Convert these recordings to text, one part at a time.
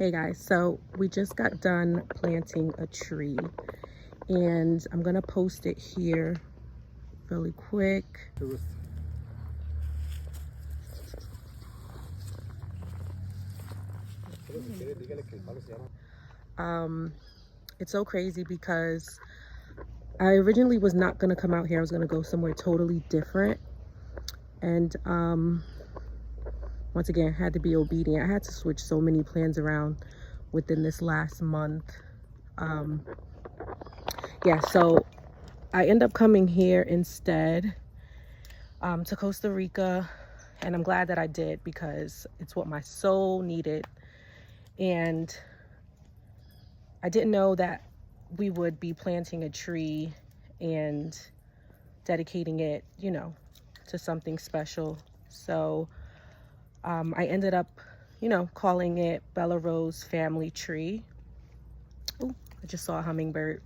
Hey guys, so we just got done planting a tree and I'm gonna post it here really quick. It's so crazy because I originally was not gonna come out here. I was gonna go somewhere totally different, and once again had to be obedient. I had to switch so many plans around within this last month. Yeah, so I end up coming here instead to Costa Rica, and I'm glad that I did because it's what my soul needed. And I didn't know that we would be planting a tree and dedicating it, to something special. So I ended up, calling it Bella Rose Family Tree. Ooh, I just saw a hummingbird.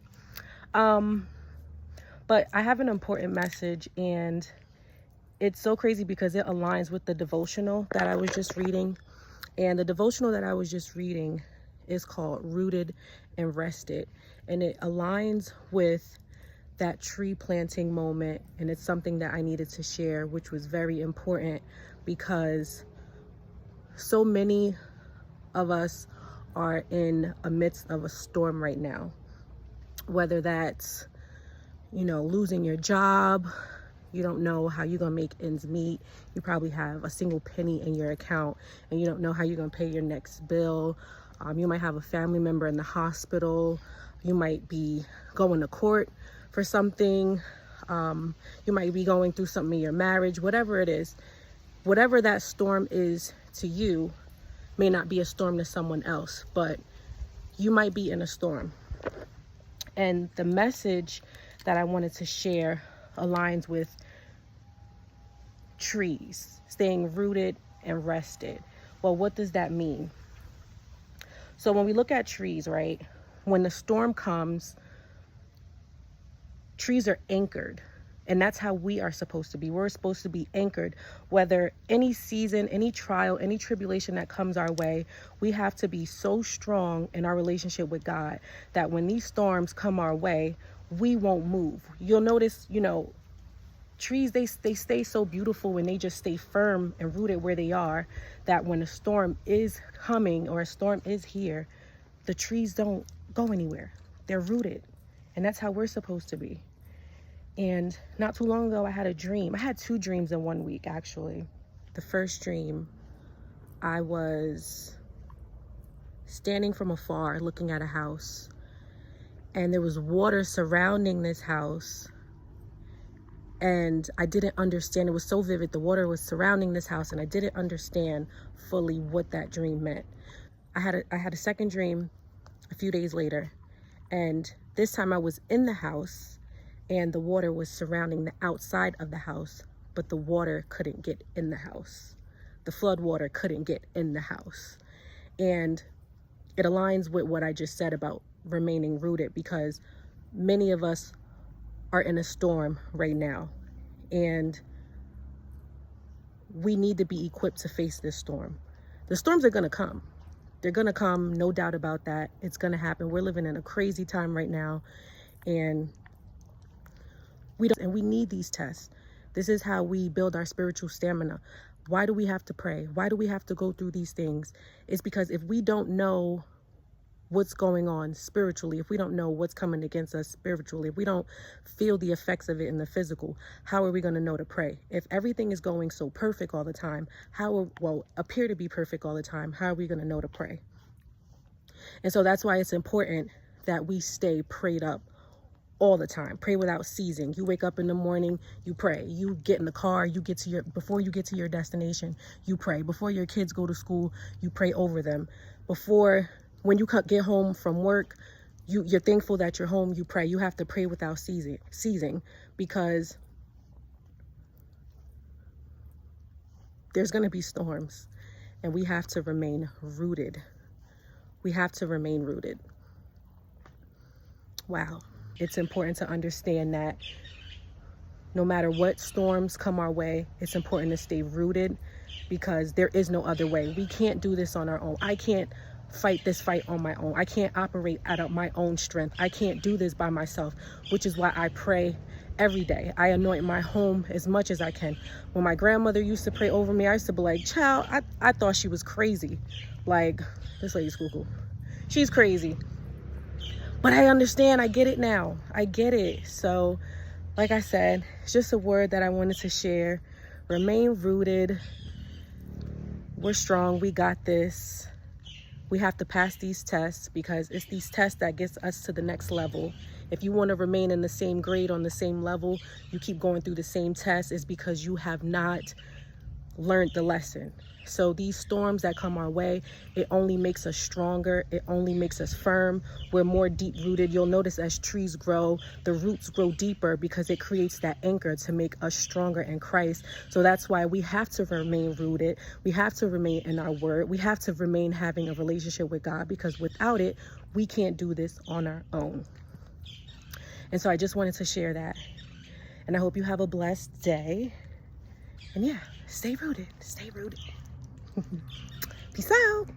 But I have an important message, and it's so crazy because it aligns with the devotional that I was just reading. And the devotional that I was just reading is called Rooted and Rested. And it aligns with that tree planting moment. And it's something that I needed to share, which was very important because so many of us are in the midst of a storm right now. Whether that's, losing your job, you don't know how you're gonna make ends meet. You probably have a single penny in your account and you don't know how you're gonna pay your next bill. You might have a family member in the hospital. You might be going to court for something. You might be going through something in your marriage, whatever it is. Whatever that storm is to you may not be a storm to someone else, but you might be in a storm. And the message that I wanted to share aligns with trees, staying rooted and rested. Well, what does that mean? So when we look at trees, right, when the storm comes, trees are anchored. And that's how we are supposed to be. We're supposed to be anchored. Whether any season, any trial, any tribulation that comes our way, we have to be so strong in our relationship with God that when these storms come our way, we won't move. You'll notice, trees, they stay so beautiful when they just stay firm and rooted where they are, that when a storm is coming or a storm is here, the trees don't go anywhere. They're rooted. And that's how we're supposed to be. And not too long ago, I had a dream. I had two dreams in 1 week, actually. The first dream, I was standing from afar looking at a house, and there was water surrounding this house. And I didn't understand. It was so vivid. The water was surrounding this house, and I didn't understand fully what that dream meant. I had a second dream a few days later, and this time I was in the house, and the water was surrounding the outside of the house, but the water couldn't get in the house. The flood water couldn't get in the house. And it aligns with what I just said about remaining rooted, because many of us are in a storm right now, and we need to be equipped to face this storm. The storms are gonna come. They're gonna come, no doubt about that. It's gonna happen. We're living in a crazy time right now, and we need these tests. This is how we build our spiritual stamina. Why do we have to pray? Why do we have to go through these things? It's because if we don't know what's going on spiritually, if we don't know what's coming against us spiritually, if we don't feel the effects of it in the physical, how are we going to know to pray? If everything is going so perfect all the time, appear to be perfect all the time, how are we going to know to pray? And so that's why it's important that we stay prayed up all the time. Pray without ceasing. You wake up in the morning, you pray. You get in the car, before you get to your destination, you pray. Before your kids go to school, you pray over them. When you get home from work, you're thankful that you're home, you pray. You have to pray without ceasing, because there's going to be storms, and we have to remain rooted. We have to remain rooted. Wow. It's important to understand that no matter what storms come our way, it's important to stay rooted, because there is no other way. We can't do this on our own. I can't fight this fight on my own. I can't operate out of my own strength. I can't do this by myself, which is why I pray every day. I anoint my home as much as I can. When my grandmother used to pray over me, I used to be like, child, I thought she was crazy. Like, this lady's cuckoo. She's crazy. But I understand. I get it now. I get it. So, like I said, it's just a word that I wanted to share. Remain rooted. We're strong. We got this. We have to pass these tests because it's these tests that gets us to the next level. If you want to remain in the same grade, on the same level, you keep going through the same tests, is because you have not learned the lesson. So these storms that come our way, it only makes us stronger. It only makes us firm. We're more deep rooted. You'll notice as trees grow, the roots grow deeper because it creates that anchor to make us stronger in Christ. So that's why we have to remain rooted. We have to remain in our word. We have to remain having a relationship with God, because without it, we can't do this on our own. And so I just wanted to share that. And I hope you have a blessed day. And yeah, stay rooted. Stay rooted. Peace out.